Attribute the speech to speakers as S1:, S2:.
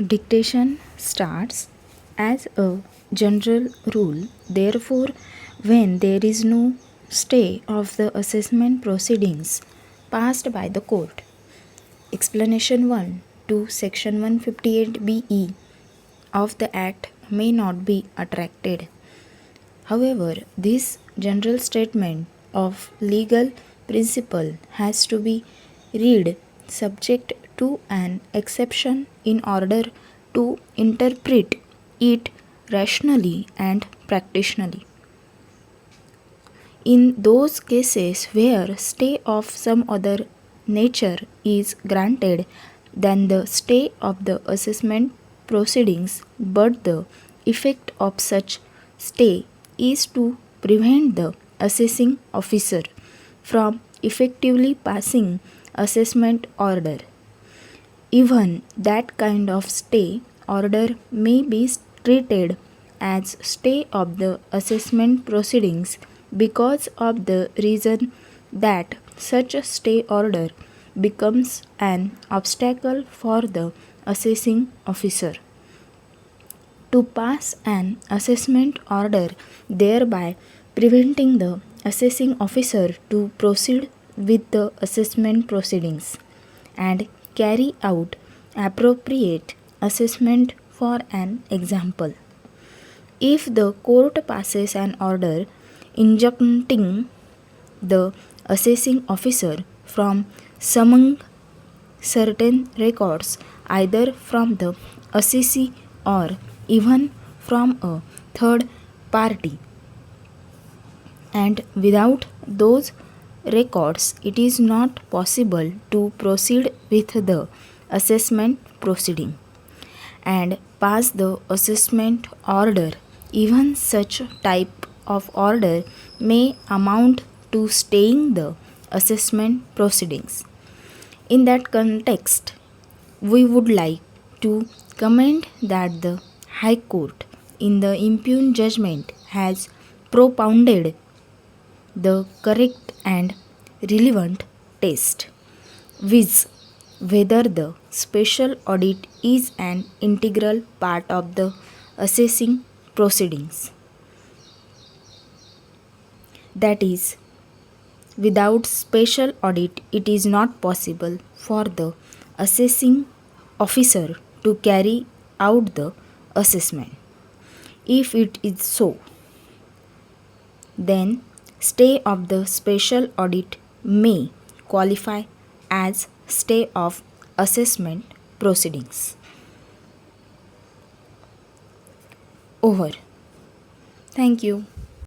S1: Dictation starts as a general rule. Therefore, when there is no stay of the assessment proceedings passed by the court. Explanation 1 to Section 158BE of the Act may not be attracted. However, this general statement of legal principle has to be read subject to an exception in order to interpret it rationally and practically. In those cases where stay of some other nature is granted than the stay of the assessment proceedings, but the effect of such stay is to prevent the assessing officer from effectively passing assessment order. Even that kind of stay order may be treated as stay of the assessment proceedings because of the reason that such a stay order becomes an obstacle for the assessing officer to pass an assessment order, thereby preventing the assessing officer to proceed with the assessment proceedings and carry out appropriate assessment. For an example, if the court passes an order injuncting the assessing officer from summoning certain records either from the assessee or even from a third party, and without those records it is not possible to proceed with the assessment proceeding and pass the assessment order. Even such type of order may amount to staying the assessment proceedings. In that context, we would like to comment that the High Court in the impugned judgment has propounded the correct and relevant test, viz. Whether the special audit is an integral part of the assessing proceedings. That is, without special audit, it is not possible for the assessing officer to carry out the assessment. If it is so, then stay of the special audit may qualify as stay of assessment proceedings. Over. Thank you.